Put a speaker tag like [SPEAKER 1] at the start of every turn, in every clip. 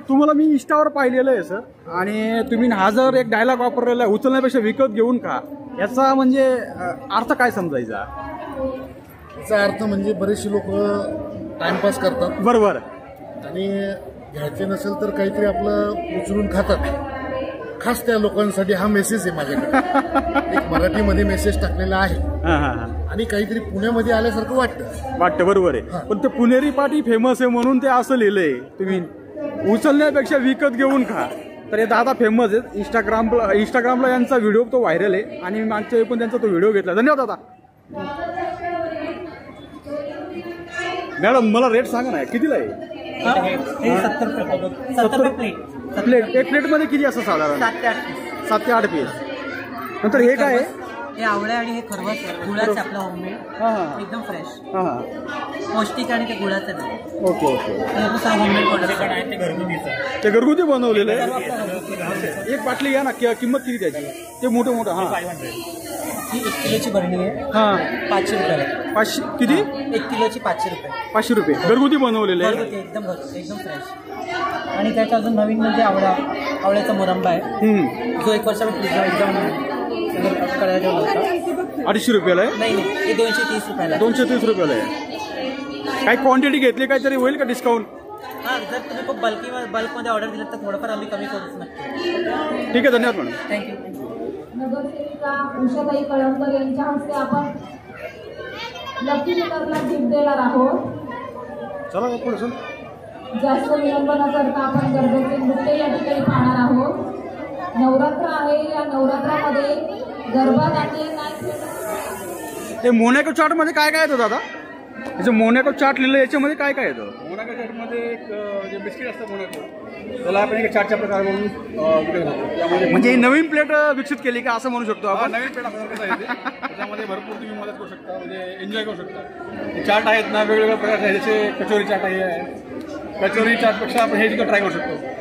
[SPEAKER 1] तुम्हाला मी इंस्टावर पाहिलेलं आहे सर, आणि तुम्ही हा जर एक डायलॉग वापरलेला आहे, उचलण्यापेक्षा विकत घेऊन खा, याचा म्हणजे अर्थ काय समजायचा?
[SPEAKER 2] याचा अर्थ म्हणजे बरेचसे लोक टाइमपास करतात,
[SPEAKER 1] बरोबर,
[SPEAKER 2] आणि घ्यायचे नसेल तर काहीतरी आपलं उचलून खातात. खास त्या लोकांसाठी हा मेसेज आहे माझ्याकडे. एक मराठीमध्ये मेसेज टाकलेला आहे, आणि काहीतरी पुण्यामध्ये आल्यासारखं वाटतं.
[SPEAKER 1] बरोबर आहे. पण ते पुणेरी पाटी फेमस आहे म्हणून ते असं लिहिलंय, तुम्ही उचलण्यापेक्षा विकत घेऊन खा. तर हे दादा फेमस आहेत. इंस्टाग्रामला यांचा व्हिडिओ तो व्हायरल आहे, आणि मी मागच्या वेळी पण त्यांचा तो व्हिडिओ घेतला. धन्यवाद दादा. मॅडम मला रेट सांगा ना, कितीला आहे?
[SPEAKER 3] 70 रुपये
[SPEAKER 1] प्लेट. एक प्लेट मध्ये किती असं साधारण? 7 ते 8 पीस. नंतर हे काय आहे?
[SPEAKER 3] हे आवळ्या आणि हे खरवस गुळाचं आपलं होममेड, एकदम फ्रेश, पौष्टिक, आणि ते गुळाचं नाही.
[SPEAKER 1] Okay okay.
[SPEAKER 3] होममेड प्रोडक्ट आहे,
[SPEAKER 1] ते घरगुती बनवलेलं आहे. एक बाटली घ्या ना, किंमत किती त्याची? ते मोठं मोठं. हा,
[SPEAKER 3] ही 1 किलोची बरणी आहे. 500 रुपये.
[SPEAKER 1] 500 किती?
[SPEAKER 3] 1 किलोची 500 रुपये.
[SPEAKER 1] 500 रुपये घरगुती बनवलेले आहे.
[SPEAKER 3] एकदम फ्रेश. आणि त्याच्या अजून नवीन म्हणजे आवळ्याचा मुरंबा आहे, जो 1 वर्षामध्ये एकदम करायला होता.
[SPEAKER 1] 250 रुपयाला आहे?
[SPEAKER 3] नाही, हे 230 रुपयाला.
[SPEAKER 1] 230 रुपयाला आहे. काही क्वांटिटी घेतली काहीतरी होईल का डिस्काउंट?
[SPEAKER 3] हां, जर तुम्ही खूप बल्कमध्ये ऑर्डर दिलं तर थोडंफार आम्ही कमी करूच नक्की.
[SPEAKER 1] ठीक आहे, धन्यवाद मॅडम.
[SPEAKER 3] थँक्यू.
[SPEAKER 4] नगरसेविका उषाताई कळमकर यांच्या हस्ते आपण लकी विनरला गिफ्ट देणार आहोत.
[SPEAKER 1] चला पुढे सर.
[SPEAKER 4] जास्त विलंब न करता आपण गरबेचे नृत्य या ठिकाणी पाहणार आहोत. नवरात्र आहे, या नवरात्रामध्ये गरबा नाट्य नाही.
[SPEAKER 1] ते मोनॅको चार्ट मध्ये काय काय येतं दादा? त्याचं मोनॅको चार्ट लिहिलं, याच्यामध्ये काय काय येतं?
[SPEAKER 5] मोनॅको चार्टमध्ये एक जे बिस्किट असतं मोनॅको, त्याला आपण एक चार्टच्या प्रकारे म्हणून
[SPEAKER 1] म्हणजे ही नवीन प्लेट विकसित केली का असं म्हणू शकतो आपण?
[SPEAKER 5] नवीन प्लेट आपल्याला कसं येते, त्याच्यामध्ये भरपूर तुम्ही मदत करू शकता, म्हणजे एन्जॉय करू शकता. चार्ट आहेत ना, वेगवेगळ्या प्रकारचे आहेत, जसे कचोरी चार्ट आहे. कचोरी चार्टपेक्षा आपण हे सुद्धा ट्राय करू शकतो.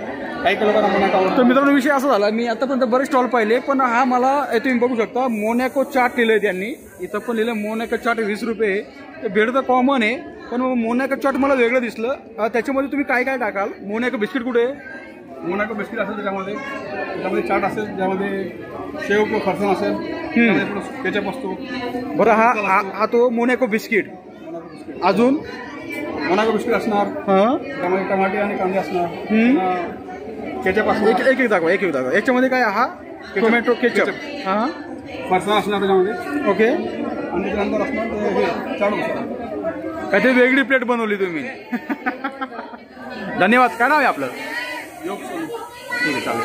[SPEAKER 5] काही लोकांना मोनॅको आवडतो.
[SPEAKER 1] तर मित्रांनो, विषय असा झाला, मी आतापर्यंत बरेच स्टॉल पाहिले, पण हा मला तुम्ही बघू शकता मोनॅको चार्ट लिहिलंय त्यांनी. इथं पण लिहिलं मोनॅको चार्ट 20 रुपये. ते भेट तर कॉमन आहे, पण मोनॅको चार्ट मला वेगळं दिसलं. त्याच्यामध्ये तुम्ही काय काय टाकाल? मोनॅको बिस्किट कुठे आहे?
[SPEAKER 5] मोनॅको बिस्किट असेल, त्याच्यामध्ये चार्ट असेल, ज्यामध्ये शेव किंवा फरसाण असेल, केचप असतो.
[SPEAKER 1] बरं, हा तो मोनॅको बिस्किट. अजून
[SPEAKER 5] मोनॅको बिस्किट असणार, त्यामध्ये टमाटे आणि कांदे असणार, केचप असणार.
[SPEAKER 1] एक दाखवा. याच्यामध्ये काय? हा टोमॅटो केचप. हा,
[SPEAKER 5] फरसाण असणार त्याच्यामध्ये.
[SPEAKER 1] ओके.
[SPEAKER 5] आणि त्याच्यानंतर असणार हे चाट असणार.
[SPEAKER 1] काहीतरी वेगळी प्लेट बनवली तुम्ही. धन्यवाद. काय नाव आहे आपलं? ठीक आहे, चालेल.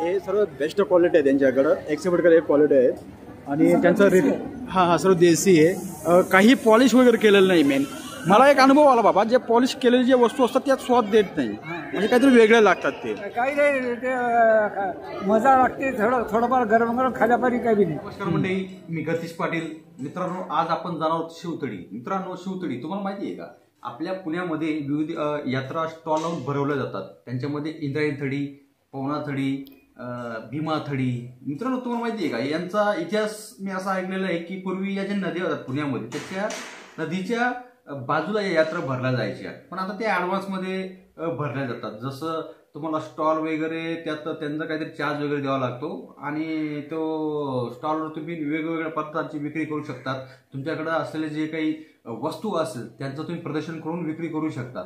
[SPEAKER 1] हे सर्व बेस्ट क्वालिटी आहे त्यांच्याकडं, एक्सेप्ट एक क्वालिटी आहेत, आणि त्यांचं हा सर्व देसी आहे. काही पॉलिश वगैरे केलेलं नाही. मेन मला एक अनुभव आला बाबा, जे पॉलिश केलेली जे वस्तू असतात त्यात स्वाद देत नाही, म्हणजे काहीतरी वेगळे लागतात. ते
[SPEAKER 6] काही नाही, ते मजा वाटते. थोडंफार गरम गरम खाल्यापारी काही नाही.
[SPEAKER 7] नमस्कार मंडळी, मी गतीश पाटील. मित्रांनो, आज आपण जाणार आहोत शिवतळी. मित्रांनो, शिवतळी तुम्हाला माहिती आहे का? आपल्या पुण्यामध्ये विविध यात्रा स्टॉल लावून भरवल्या जातात. त्यांच्यामध्ये इंद्रायणी थडी, पवना थडी, भीमा थडी. मित्रांनो, तुम्हाला माहिती आहे का यांचा इतिहास? मी असा ऐकलेला आहे की पूर्वी या ज्या नद्या होतात पुण्यामध्ये, त्याच्या नदीच्या बाजूला या यात्रा भरल्या जायच्या, पण आता ते ॲडव्हान्समध्ये भरल्या जातात. जसं तुम्हाला स्टॉल वगैरे, त्यात त्यांचा काहीतरी चार्ज वगैरे द्यावा लागतो, आणि तो स्टॉलवर तुम्ही वेगवेगळ्या पदार्थांची विक्री करू शकतात. तुमच्याकडे असलेले जे काही वस्तू असेल त्यांचं तुम्ही प्रदर्शन करून विक्री करू शकतात.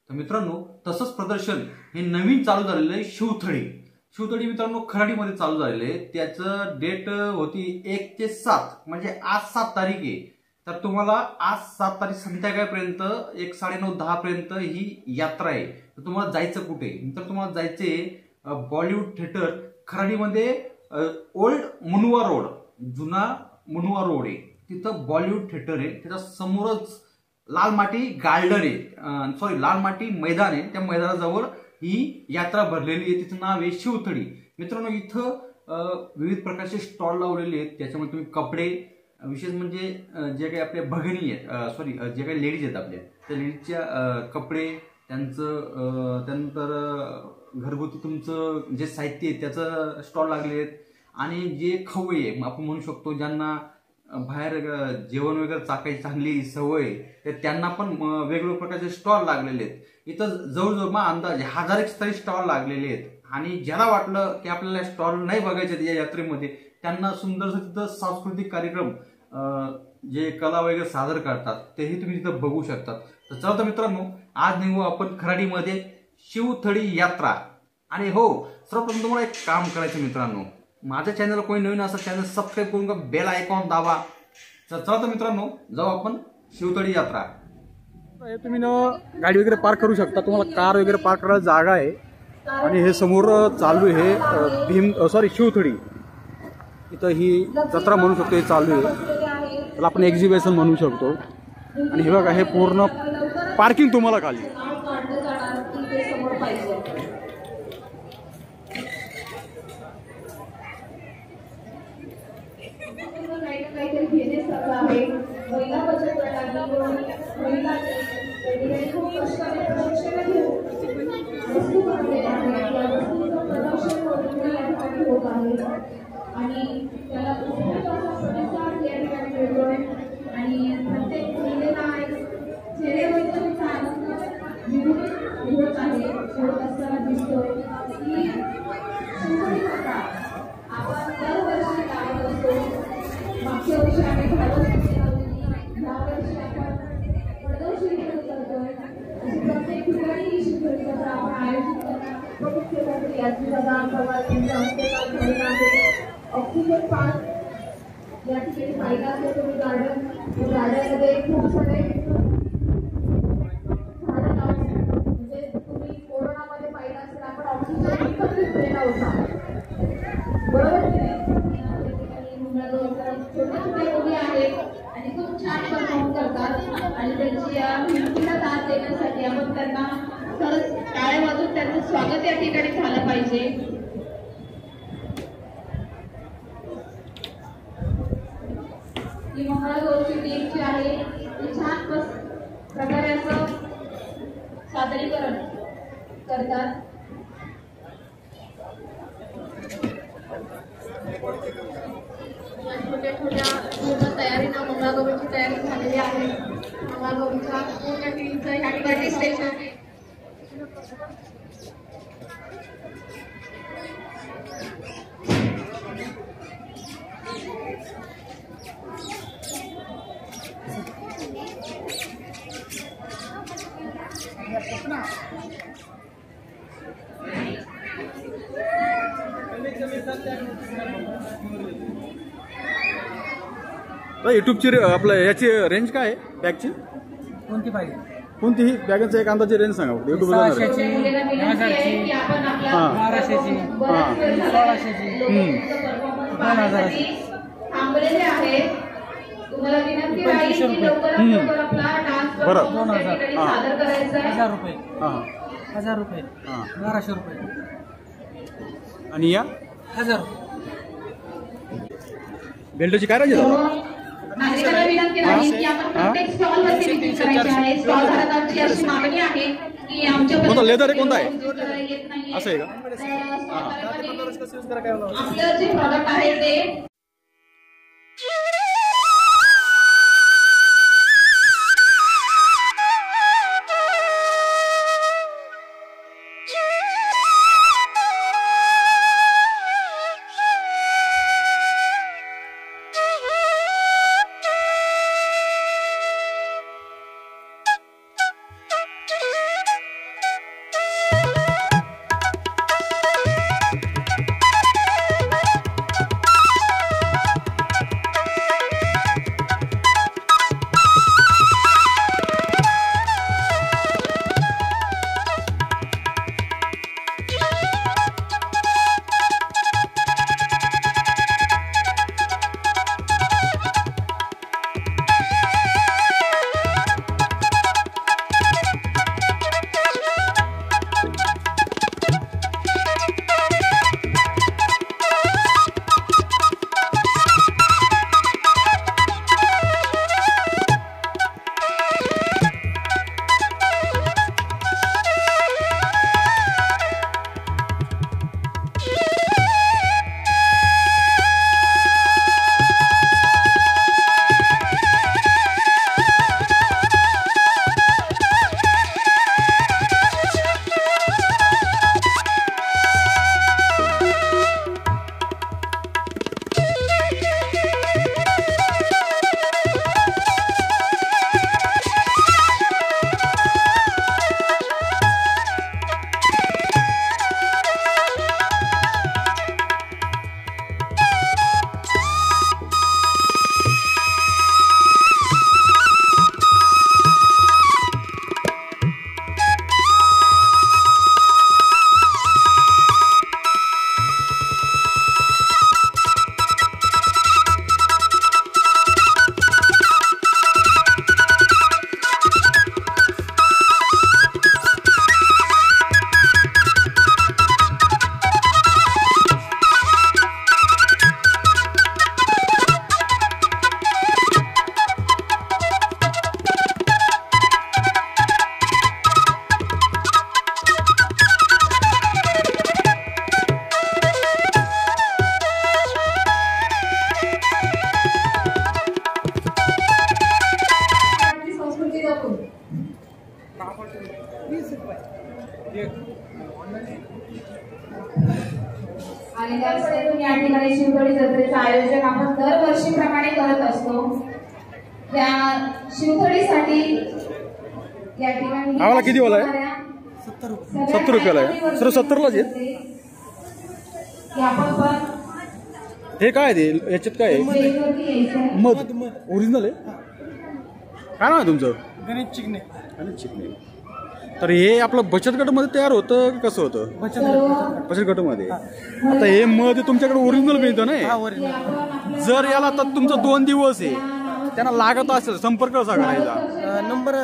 [SPEAKER 7] तर मित्रांनो, तसंच प्रदर्शन हे नवीन चालू झालेलं आहे शिवतळी मित्रांनो, खराडीमध्ये चालू झालेलं आहे. त्याचं डेट होती 1 ते 7, म्हणजे आज 7 तारीख आहे. तर तुम्हाला आज 7 तारीख संध्याकाळपर्यंत 9:30 पर्यंत ही यात्रा आहे. तर तुम्हाला जायचं कुठे? तर तुम्हाला जायचंय बॉलिवूड थिएटर खराडीमध्ये, ओल्ड मुनवा रोड, जुना मुनवा रोड आहे, तिथं बॉलिवूड थिएटर आहे. त्याच्या समोरच लाल माटी गार्डन आहे, लाल माटी मैदान आहे. त्या मैदानाजवळ ही यात्रा भरलेली आहे. तिचं नाव आहे शिवतळी. मित्रांनो, इथं विविध प्रकारचे स्टॉल लावलेले आहेत. त्याच्यामध्ये तुम्ही कपडे, विशेष म्हणजे जे काही आपल्या भगिनी आहेत, जे काही लेडीज आहेत आपल्या, त्या लेडीजच्या कपडे, त्यांचं त्यानंतर घरगुती तुमचं जे साहित्य आहे त्याचं स्टॉल लागले आहेत. आणि जे खवय्ये आहे आपण म्हणू शकतो, ज्यांना बाहेर जेवण वगैरे चाकायची चांगली सवय, तर त्यांना पण वेगवेगळ्या प्रकारचे स्टॉल लागलेले आहेत. इथं जवळजवळ अंदाजे 1000 तरी स्टॉल लागलेले आहेत. आणि ज्याला वाटलं की आपल्याला स्टॉल नाही बघायचे या यात्रेमध्ये, त्यांना सुंदरसं तिथं सांस्कृतिक कार्यक्रम जे कला वगैरे सादर करतात तेही तुम्ही तिथं बघू शकतात. तर चला तर मित्रांनो, आज निघू आपण खराडीमध्ये शिवथडी यात्रा. आणि हो, सर्वप्रथम तुम्हाला एक काम करायचं मित्रांनो, माझ्या चॅनल कोणी नवीन असेल चॅनल सबस्क्राईब करून बेल आयकॉन दाबा. तर चला तर मित्रांनो, जाऊ आपण शिवथडी यात्रा.
[SPEAKER 1] तुम्ही गाडी वगैरे पार्क करू शकता, तुम्हाला कार वगैरे पार्क करायला जागा आहे. आणि हे समोर चालू आहे शिवथडी. इथं ही जत्रा म्हणू शकतो, हे चालू आहे, त्याला आपण एक्झिबिशन म्हणू शकतो. आणि हे बघा, हे पूर्ण पार्किंग तुम्हाला खाली.
[SPEAKER 4] महिला बचत गटांनी खूप कष्टाने प्रशिक्षण घेऊन वस्तू बनवलेल्या आहेत. या वस्तूंचं प्रदर्शन या ठिकाणी होत आहे आणि त्याला उत्स्फूर्त असा प्रतिसाद या ठिकाणी मिळतोय. आणि प्रत्येक महिलेला चेहऱ्यावरचा आनंद निघत आहे, होत असताना दिसतोय की शिवथडी यात्रा आपण दरवर्षी लावत असतो. मागच्या वर्षी आम्ही भारत प्रत्येक ठिकाणी शिवथडी यात्रा आपण आयोजित करणार. मुख्यमंत्री यात्रेचा पवार यांच्या हस्ते ऑक्सिजन पार्क या ठिकाणी पाहिला असेल तुम्ही गार्डनमध्ये खूप सारे झाडं लावून, म्हणजे तुम्ही कोरोनामध्ये पाहिलं असेल आपण ऑक्सिजन एकत्रित केला होता, बरोबर की नाही. छोट्या छोट्या मुली आहेत आणि खूप छान परफॉर्म करतात आणि त्यांची भिंतीला दाद देण्यासाठी आपण त्यांना खरंच टाळ्या वाजवून त्यांचं स्वागत या ठिकाणी झालं पाहिजे. ही मंगळागौरची टीम जी आहे ती छान प्रकारे असं सादरीकरण करतात. छोट्या छोट्या पूर्ण तयारीनं मंगळागौरीची तयारी झालेली आहे. मंगळागौरीच्या पूर्ण टीमचं ह्या ठिकाणी स्टेशन
[SPEAKER 1] युट्यूबची आपलं याची रेंज काय आहे बॅगची?
[SPEAKER 3] कोणती पाहिजे?
[SPEAKER 1] कोणतीही बॅगांचा एक अंदाजे रेंज सांगा. युट्यूब
[SPEAKER 3] 600ची, 1000ची, 1200ची, 1600ची, 2000ची.
[SPEAKER 4] थांबलेले आहेत. तुम्हाला विनंती आहे की लवकरात लवकर आपला डान्स सादर करायचा आहे.
[SPEAKER 3] 1000 रुपये, 1000 रुपये, 1200 रुपये.
[SPEAKER 1] आणि या
[SPEAKER 3] 1000
[SPEAKER 1] बेल्टची काय रेंज आहे?
[SPEAKER 4] नागरिकांना विनंती आहे की आपण प्रत्येक स्टॉल वरती विक्री करायची आहे. स्टॉल धारकांची अशी मागणी आहे की आमच्या
[SPEAKER 1] लेदर कोणता आहे?
[SPEAKER 4] येत नाही
[SPEAKER 1] असं आहे का?
[SPEAKER 4] आपलं जे प्रॉडक्ट आहे ते आणि त्याचबरोबर या ठिकाणी शिवथडी जत्रेचं आयोजन आपण दरवर्षीप्रमाणे करत असतो. त्या शिवथडीसाठी या ठिकाणी
[SPEAKER 1] आम्हाला किती वाला आहे? 70 रुपयाला आहे. सर 70लाच आहे. हे काय ते याच्यात काय आहे? मध ओरिजिनल आहे. काय नाव आहे तुमचं?
[SPEAKER 3] गणेश चिकणे.
[SPEAKER 1] गणेश चिकणे. तर हे आपलं बचत गटामध्ये तयार होतं की कसं होतं? बचत गटामध्ये. आता हे मध तुमच्याकडे ओरिजिनल मिळतं नाही? जर याला तर तुमचा 2 दिवस आहे, त्यांना लागत असेल संपर्क कसा करायचा?
[SPEAKER 3] नंबर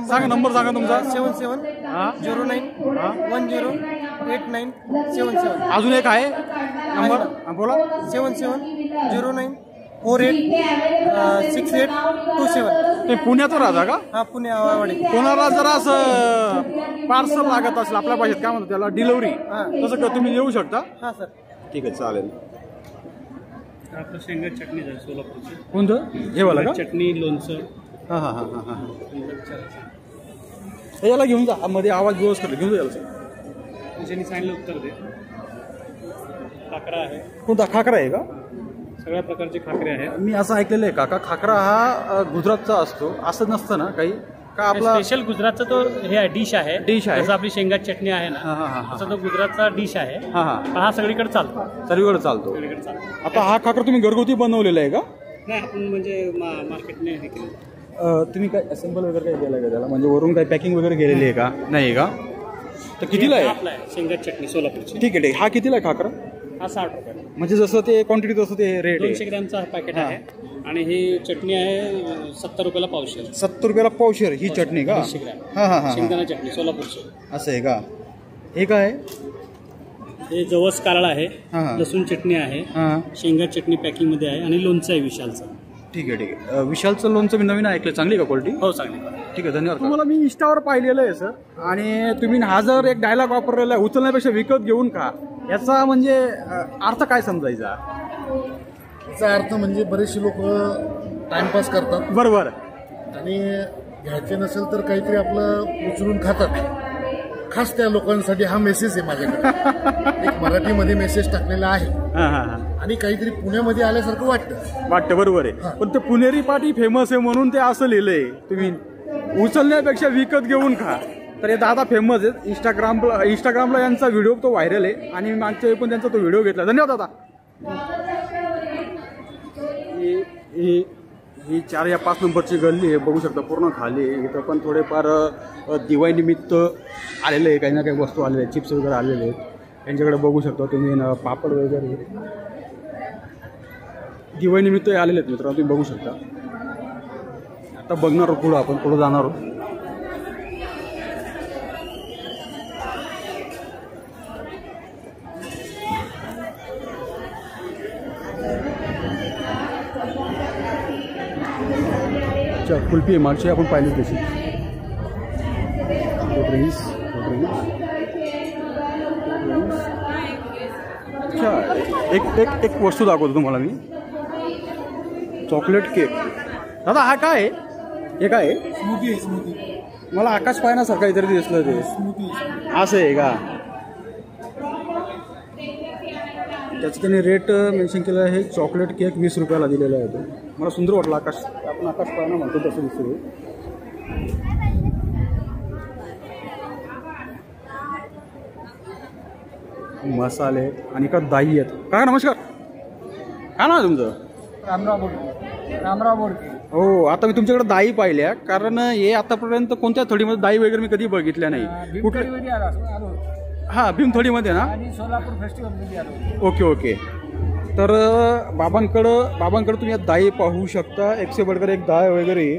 [SPEAKER 1] सांगा, नंबर सांगा तुमचा.
[SPEAKER 3] 7709
[SPEAKER 1] अजून एक आहे नंबर, बोला.
[SPEAKER 3] 7709086827.
[SPEAKER 1] ते पुण्याचं राहता का?
[SPEAKER 3] हा, पुण्यावाडी.
[SPEAKER 1] कोणाला जरा असं पार्सल लागत असेल आपल्या भाषेत काय म्हणतात त्याला, डिलिव्हरी, तसं का तुम्ही येऊ शकता?
[SPEAKER 3] हा सर.
[SPEAKER 1] ठीक आहे, चालेल.
[SPEAKER 5] आपलं शेंगा चटणी आहे सोलापूरची.
[SPEAKER 1] कोणतं हे वाला का?
[SPEAKER 5] चटणी, लोणचं.
[SPEAKER 1] हां हां हां हां हां. याला घेऊन जा, मध्ये आवाज व्यवस्थित घेऊन जा.
[SPEAKER 5] ज्यांनी सांगितलं उत्तर दे. खाकरा आहे.
[SPEAKER 1] कोणता खाकरा आहे का?
[SPEAKER 5] सगळ्या प्रकारचे खाकरे आहेत.
[SPEAKER 1] मी असं ऐकलेलं आहे का खाकरा हा गुजरातचा असतो, असं नसतं ना काही का? आपला
[SPEAKER 5] स्पेशल गुजरातचा तो हे डिश आहे. जसं आपली शेंगा चटणी आहे ना, तसं तो गुजरातचा डिश आहे. हा सगळीकडे चालतो.
[SPEAKER 1] सगळीकडे चालतो. आता हा खाकरा तुम्ही घरगुती बनवलेला आहे का?
[SPEAKER 5] नाही, आपण म्हणजे मार्केटने हे केलं.
[SPEAKER 1] तुम्ही काय असेंबल वगैरे काय केलं का त्याला, म्हणजे वरून काही पॅकिंग वगैरे केलेली आहे का? नाही का? तर कितीला आहे?
[SPEAKER 5] आपला आहे शेंगा चटणी सोलापूरची.
[SPEAKER 1] ठीक आहे, ठीक. हा कितीला आहे खाकरा?
[SPEAKER 5] हा 60 रुपये.
[SPEAKER 1] म्हणजे जसं ते क्वांटिटी तसं ते रेट आहे.
[SPEAKER 5] 200 ग्रॅमचा पॅकेट आहे. आणि ही चटणी आहे 70 रुपयाला पावशेर.
[SPEAKER 1] 70 रुपयाला पावशेर ही चटणी का?
[SPEAKER 5] 200 ग्रॅम.
[SPEAKER 1] हां हां हां.
[SPEAKER 5] शेंगदाणा चटणी सोलापूरची.
[SPEAKER 1] असं आहे का? हे काय?
[SPEAKER 5] हे जवस कारळा आहे.
[SPEAKER 1] हां.
[SPEAKER 5] लसूण चटणी आहे.
[SPEAKER 1] हां.
[SPEAKER 5] शेंगा चटणी पॅकिंग मध्ये आहे. आणि लोणचं आहे विशालचं.
[SPEAKER 1] ठीक आहे, ठीक आहे. विशालचं लोणचं मी नवीन ऐकलं. चांगली का क्वालिटी?
[SPEAKER 5] हो, चांगली.
[SPEAKER 1] ठीक आहे, धन्यवाद. तुम्हाला मी इंस्टावर पाहिलेलं आहे सर, आणि तुम्ही हा जर एक डायलॉग वापरलेला आहे, उचलण्यापेक्षा विकत घेऊन खा, याचा म्हणजे अर्थ काय समजायचा?
[SPEAKER 2] याचा अर्थ म्हणजे बरेचसे लोक टाइमपास करतात.
[SPEAKER 1] बरोबर.
[SPEAKER 2] आणि घ्यायचे नसेल तर काहीतरी आपलं उचलून खातात. खास त्या लोकांसाठी हा मेसेज आहे माझ्याकडे. एक मराठीमध्ये मेसेज टाकलेला आहे. आणि काहीतरी पुण्यामध्ये आल्यासारखं वाटतं.
[SPEAKER 1] बरोबर आहे. पण ते पुणेरी पाटी फेमस आहे म्हणून ते असं लिहिलंय. तुम्ही उचलण्यापेक्षा विकत घेऊन खा. तर हे दादा फेमस आहेत. इंस्टाग्रामला यांचा व्हिडिओ तो व्हायरल आहे, आणि मागच्या वेळी पण त्यांचा तो व्हिडिओ घेतला. धन्यवाद दादा. ही 4 या 5 नंबरची गल्ली आहे, बघू शकता पूर्ण खाली. इथं पण थोडेफार दिवाळी निमित्त आलेले आहे, काही ना काही वस्तू आलेल्या आहेत, चिप्स वगैरे आलेले आहेत. यांच्याकडे बघू शकता तुम्ही पापड वगैरे दिवाळी निमित्त आलेले आहेत मित्रांनो, तुम्ही बघू शकता. आता बघणार आहोत पुढं, आपण पुढं जाणार आहोत. कुल्फी मागची आपण पाहिली तशी. एक वस्तू दाखवतो तुम्हाला मी. Chocolate cake. दादा हा काय आहे? हे काय आहे?
[SPEAKER 3] स्मूथी.
[SPEAKER 1] मला आकाश पाहण्यासारखं काहीतरी दिसलं ते. असं आहे का? त्याचं त्याने रेट मेन्शन केलं आहे. चॉकलेट केक 20 रुपयाला दिलेला आहे. तो मला सुंदर वाटला. आकाश, आपण आकाश पाहणं म्हणतो तसं दिसतो. मसाले आणि का दाई आहेत. काय नमस्कार, काय नाव आहे तुमचं?
[SPEAKER 3] रामराव बोडके.
[SPEAKER 1] हो, आता मी तुमच्याकडे दाई पाहिल्या, कारण हे आतापर्यंत कोणत्या थडीमध्ये दाई वगैरे मी कधी बघितल्या नाही. कुठल्या? हां, भीमथडीमध्ये ना?
[SPEAKER 3] सोलापूर फेस्टिवलमध्ये आलो.
[SPEAKER 1] ओके. तर बाबांकडं तुम्ही दाई पाहू शकता. 100 बडकर एक दाई वगैरे.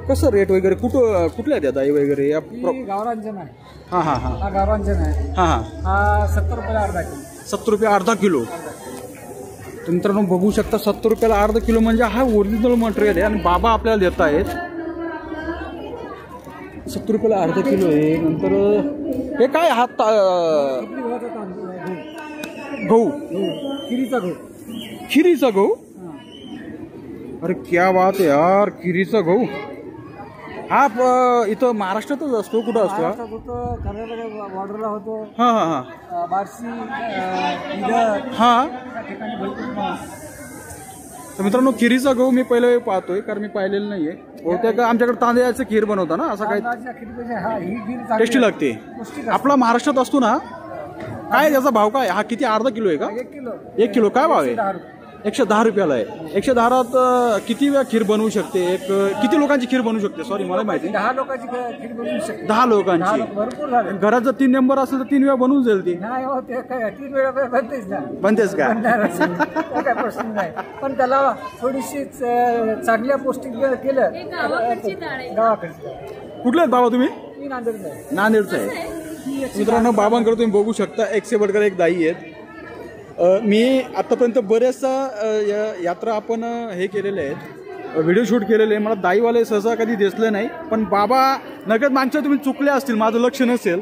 [SPEAKER 1] कसं रेट वगैरे कुठल्या आहेत त्या दाई वगैरे?
[SPEAKER 3] गावरांजन आहे.
[SPEAKER 1] हां.
[SPEAKER 3] हा गावरांजन आहे.
[SPEAKER 1] हा
[SPEAKER 3] 70 रुपयाला अर्धा किलो.
[SPEAKER 1] 70 रुपये अर्धा किलो. मित्रांनो बघू शकता, 70 रुपयाला अर्धा किलो म्हणजे हा ओरिजिनल मटेरियल आहे, आणि बाबा आपल्याला देत आहेत. 70 रुपयाला अर्धा किलो आहे. नंतर हे काय हा गहू, खिरीचा गहू. अरे क्या बात आहे यार, खिरीचा गहू. हा इथं महाराष्ट्रातच असतो, कुठं असतो?
[SPEAKER 6] महाराष्ट्रात होतो, कर्नाटक बॉर्डरला होतो,
[SPEAKER 1] हां हां हां
[SPEAKER 6] बार्शी, इधर
[SPEAKER 1] हां.
[SPEAKER 6] या ठिकाणी भरपूर.
[SPEAKER 1] तर मित्रांनो, खिरीचा गहू मी पहिले पाहतोय, कारण मी पाहिलेलं नाहीये. बहुतेक आमच्याकडे तांदळाचं खीर बनवता ना, असं काही
[SPEAKER 6] तांदळाच्या खिरीपेक्षा हा ही खीर चांगली
[SPEAKER 1] टेस्टी लागते.
[SPEAKER 6] पौष्टिक असते.
[SPEAKER 1] आपला महाराष्ट्रात असतो ना, काय त्याचा भाव काय? हा किती, अर्धा किलो आहे का?
[SPEAKER 6] 1 किलो.
[SPEAKER 1] 1 किलो काय भाव आहे?
[SPEAKER 6] 110 रुपये.
[SPEAKER 1] 110 रुपयाला आहे. 110त किती वेळा खीर बनवू शकते? किती लोकांची खीर बनवू शकते? सॉरी, मला माहिती.
[SPEAKER 6] 10 लोकांची खीर बनवू शकते.
[SPEAKER 1] 10 लोकांची.
[SPEAKER 6] भरपूर झाले.
[SPEAKER 1] घरात जर 3 मेंबर असेल तर 3 वेळा बनवून जाईल ती.
[SPEAKER 6] नाही हो, ते काय 3 वेळा बनतेच ना.
[SPEAKER 1] बनतेच का?
[SPEAKER 6] तो काय प्रश्न नाही, पण त्याला थोडीशी चांगल्या पौष्टिक केलं. गावाकडची
[SPEAKER 1] कुठले आहेत बाबा तुम्ही?
[SPEAKER 6] मी नांदेडचा आहे.
[SPEAKER 1] नांदेडचं आहे. मित्रांनो, बाबांकडे तुम्ही बघू शकता, एकशे बडकर एक दाई आहेत. मी आतापर्यंत बऱ्याचशा यात्रा आपण हे केलेले आहेत, व्हिडिओ शूट केलेले आहे. मला दाईवाले सहसा कधी दिसले नाही, पण बाबा नगद मागच्या तुम्ही चुकले असतील, माझं लक्ष नसेल.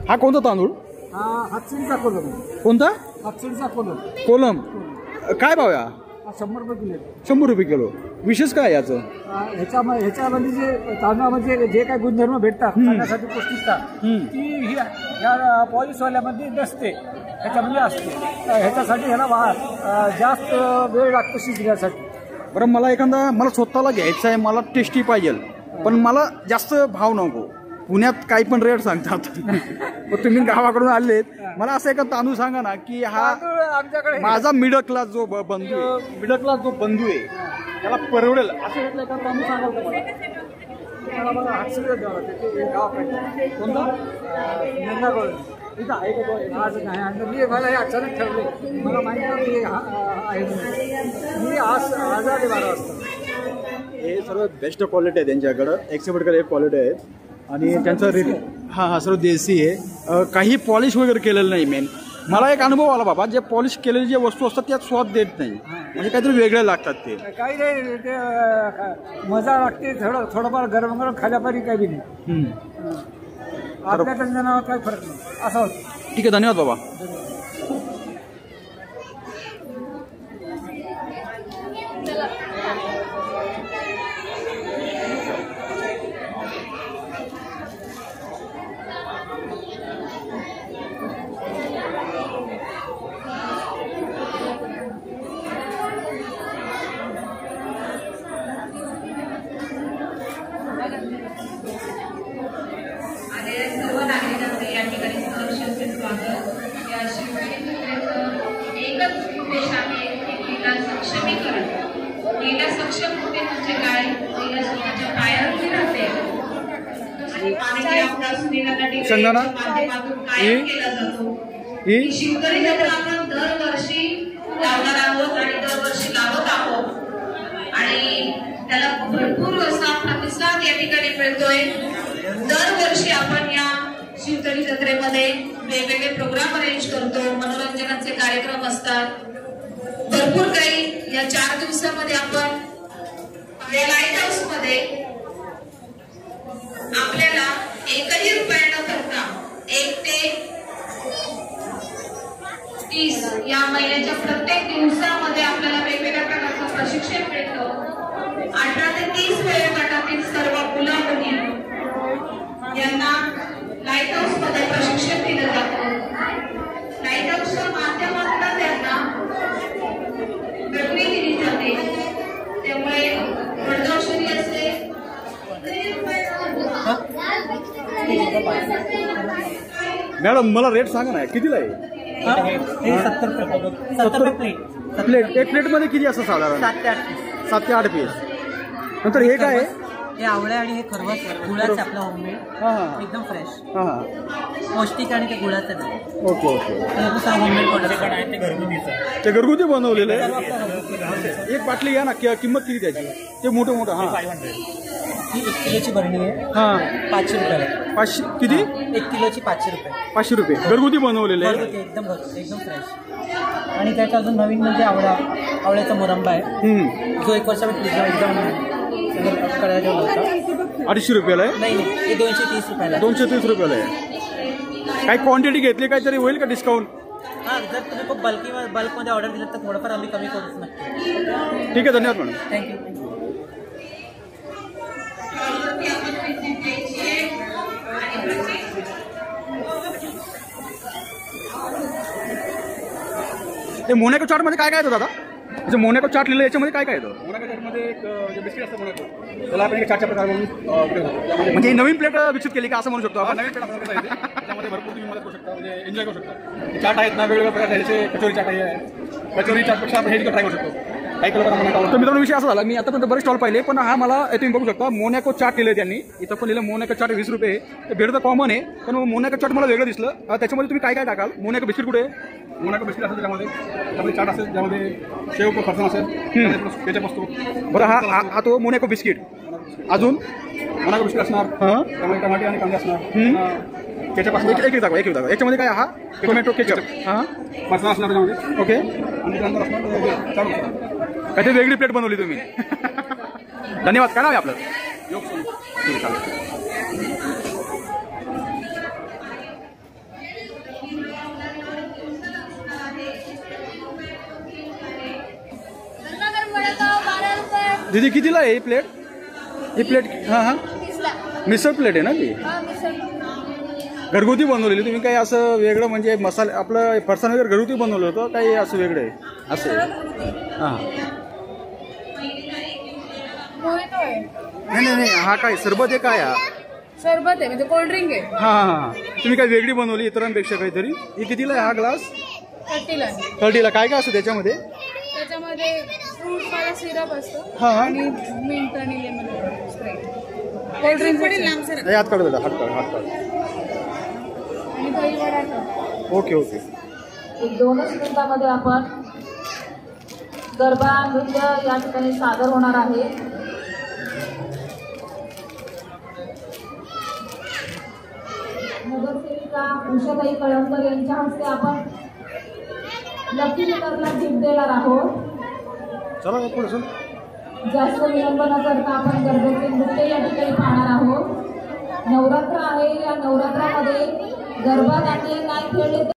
[SPEAKER 1] हा कोणता तांदूळ?
[SPEAKER 6] हा हातसिडीचा कोलम.
[SPEAKER 1] कोणता?
[SPEAKER 6] हातसिडीचा कोलम.
[SPEAKER 1] कोलम. काय भाव या?
[SPEAKER 6] 100 रुपये किलो.
[SPEAKER 1] 100 रुपये किलो. विशेष काय याचं?
[SPEAKER 6] ह्याच्यामध्ये जे तांदळामध्ये जे काही गुणधर्म भेटतात खाण्यासाठी पौष्टिकता, ती या पॉलिशवाल्यामध्ये नसते, ह्याच्यामध्ये असते. ह्याच्यासाठी ह्याला जास्त वेळ लागतो शिजण्यासाठी.
[SPEAKER 1] बरं, मला स्वतःला घ्यायचं आहे, मला टेस्टी पाहिजे, पण मला जास्त भाव नको. पुण्यात काही पण रेट सांगतात, पण तुम्ही गावाकडून आलेत, मला असं एका तांदूळ सांगा ना की हा
[SPEAKER 6] आमच्याकडे
[SPEAKER 1] माझा मिडल क्लास जो बंधू आहे, त्याला परवडेल असं एका तांदूळ सांगाल का मला?
[SPEAKER 6] मला हातसिडीचा द्यावा लागतो. गावाकडे
[SPEAKER 1] कोणता?
[SPEAKER 6] नंदागोळ. इथं आहे का तो? आज नाही, आणि मी मला हे अचानक ठरले, मला माहिती आहे मी आज आले 12 वाजता.
[SPEAKER 1] हे सर्व बेस्ट क्वालिटी आहे त्यांच्याकडं, एकशे बडकर एक क्वालिटी आहेत. आणि त्यांचं हा सर्व देसी आहे, काही पॉलिश वगैरे केलेलं नाही. मेन मला एक अनुभव आला बाबा, जे पॉलिश केलेली जे वस्तू असतात त्यात स्वाद देत नाही, म्हणजे काहीतरी वेगळे लागतात ते.
[SPEAKER 6] काही नाही, ते मजा लागते. थोडंफार गरम गरम खाल्यापारी काही नाही. आपल्या जनावर काही फरक नाही, असं होतं.
[SPEAKER 1] ठीक आहे, धन्यवाद बाबा.
[SPEAKER 8] सर्व नागरिकांचे या ठिकाणी सहर्ष स्वागत. या शिवसेनेचं एकच उद्देश आहे की महिला सक्षमीकरण. महिला सक्षम होते म्हणजे काय? महिला स्वतःच्या पायावर उभी राहते आणि पाणी आपला सुनेला माध्यमातून कायम केला जातो. शिवकरी जत्रा आपण दरवर्षी लावणार आहोत आणि दरवर्षी लावत आहोत आणि त्याला भरपूर असा प्रतिसाद या ठिकाणी मिळतोय. दरवर्षी आपण या शिवतळी जत्रेमध्ये वेगवेगळे प्रोग्राम अरेंज करतो, मनोरंजनाचे कार्यक्रम असतात, भरपूर काही. या 4 दिवसामध्ये आपण या लाईट हाऊस मध्ये आपल्याला 1ही रुपया न करता 1 ते 30 या महिन्याच्या प्रत्येक दिवसामध्ये आपल्याला वेगवेगळ्या प्रकारचं प्रशिक्षण मिळतं. 18 ते 30 वयोगटातील सर्व मुलं मुली यांना लाईट हाऊस मध्ये प्रशिक्षण दिलं जातं. लाईट हाऊसच्या माध्यमातून त्यांना प्रक्रिया दिली जाते. त्यामुळे वडगावशरी असे
[SPEAKER 1] मॅडम, मला रेट सांगा ना, कितीला आहे?
[SPEAKER 3] 70 रुपये
[SPEAKER 1] प्लेट. एक प्लेटमध्ये किती असं साधारण? 7 ते 8 पीस. नंतर हे काय आहे?
[SPEAKER 3] हे आवळे आणि हे खरवस गुळाचं आपलं होममेड, एकदम फ्रेश, पौष्टिक आणि ते गुळाचं नाही.
[SPEAKER 1] Okay okay.
[SPEAKER 3] होममेड प्रोडक्ट आहे,
[SPEAKER 1] ते घरगुती बनवलेलं आहे. एक बाटली घ्या ना, किंमत किती त्याची? ते मोठं मोठं. हां,
[SPEAKER 3] ही 1 किलोची भरणी आहे.
[SPEAKER 1] हां,
[SPEAKER 3] 500 रुपये.
[SPEAKER 1] 500 किती?
[SPEAKER 3] 1 किलोची 500 रुपये.
[SPEAKER 1] 500 रुपये घरगुती बनवलेले आहे.
[SPEAKER 3] एकदम फ्रेश. आणि त्यात अजून नवीन म्हणजे आवळ्याचा मुरंबा आहे, जो 1 वर्षामध्ये एकदम करायला ठेवला होता.
[SPEAKER 1] 250 रुपयाला आहे?
[SPEAKER 3] नाही, हे 230 रुपयाला.
[SPEAKER 1] 230 रुपयाला आहे. काही क्वांटिटी घेतली काहीतरी होईल का डिस्काउंट?
[SPEAKER 3] हां, जर तुम्ही खूप बल्कमध्ये ऑर्डर दिलं तर थोडंफार आम्ही कमी करूच नक्की.
[SPEAKER 1] ठीक आहे, धन्यवाद मॅडम.
[SPEAKER 3] थँक्यू.
[SPEAKER 1] ते मोनॅको चार्टमध्ये काय काय येतं दादा? म्हणजे मोनॅको चार्ट लिहिलं याच्यामध्ये काय काय येतं?
[SPEAKER 5] मोनॅको चार्टमध्ये एक जे बिस्किट असतं मोनॅको, त्याला आपण एक चारच्या प्रकार म्हणून
[SPEAKER 1] म्हणजे ही नवीन प्लेट विकसित केली का असं म्हणू शकतो आपण?
[SPEAKER 5] नवीन प्लेट आपल्याकडे आहे ते. त्याच्यामध्ये भरपूर तुम्ही मदत करू शकता, म्हणजे एन्जॉय करू शकता. चाट आहेत ना, वेगवेगळ्या प्रकारचे ह्याचे कचोरी चाट आहे. कचोरी चाटपेक्षा आपण हे देखील ट्राय करू शकतो. काही लोकांना मोनॅको आवडतं.
[SPEAKER 1] तर मित्रांनो विषय असा झाला, मी आतापर्यंत बरेच स्टॉल पाहिले, पण हा मला तुम्ही बघू शकता मोनॅको चाट लिहिलं त्यांनी. इथं पण लिहिलं मोनॅको चाट 20 रुपये. ते भेट तर कॉमन आहे, पण मोनॅको चाट मला वेगळं दिसलं. त्याच्यामध्ये तुम्ही काय काय टाकाल? मोनॅको बिस्किट कुठे आहे?
[SPEAKER 5] मोनॅको बिस्किट असेल त्याच्यामध्ये चाट असेल, ज्यामध्ये शेव फरसाण असेल, केचप असतो.
[SPEAKER 1] बरं, हा तो मोनॅको बिस्किट. अजून
[SPEAKER 5] मोनॅको बिस्किट असणार,
[SPEAKER 1] हां,
[SPEAKER 5] त्यामध्ये टमाटे आणि कांदे असणार, केचप असणार.
[SPEAKER 1] एक दाखवा. याच्यामध्ये काय? हा टोमॅटो केचप, हां,
[SPEAKER 5] फरसाण असणार त्याच्यामध्ये.
[SPEAKER 1] ओके.
[SPEAKER 5] आणि त्यानंतर असणार चाट असणार.
[SPEAKER 1] काहीतरी वेगळी प्लेट बनवली तुम्ही. धन्यवाद. काय नाव आहे आपलं?
[SPEAKER 5] योग सोनू.
[SPEAKER 1] ठीक आहे, चालेल. दीदी कितीला आहे ही प्लेट? ही प्लेट हां मिसळ प्लेट आहे ना ती? घरगुती बनवलेली तुम्ही? काही असं वेगळं म्हणजे मसाले आपलं फरसाण वगैरे घरगुती बनवलं होतं काही असं वेगळं आहे असं? हां, नाही हा काय सरबत आहे? काय हा
[SPEAKER 9] सरबत आहे, म्हणजे कोल्ड्रिंक आहे.
[SPEAKER 1] हां, तुम्ही काय वेगळी बनवली इतरांपेक्षा काहीतरी? ही कितीला आहे हा ग्लास? 30ला. काय काय असतं त्याच्यामध्ये?
[SPEAKER 9] त्याच्यामध्ये फ्रूट वाला सिरप असतो
[SPEAKER 1] हां,
[SPEAKER 9] आणि मिंट आणि लेमन स्प्राइट. कोल्ड्रिंक
[SPEAKER 1] हात काढू दादा, हात काढ.
[SPEAKER 9] आणि दही वडा.
[SPEAKER 1] ओके.
[SPEAKER 4] 2च मिनिटामध्ये आपण गरबा नृत्य या ठिकाणी सादर होणार आहे. नगरसेविका उषाताई कळमकर यांच्या हस्ते आपण लकी विनरला गिफ्ट देणार आहोत.
[SPEAKER 1] चला पुढे चल.
[SPEAKER 4] जास्त विलंब न करता आपण गरबेचे नृत्य या ठिकाणी पाहणार आहोत. नवरात्र आहे, या नवरात्रामध्ये गरबा त्यांनी नाही खेळले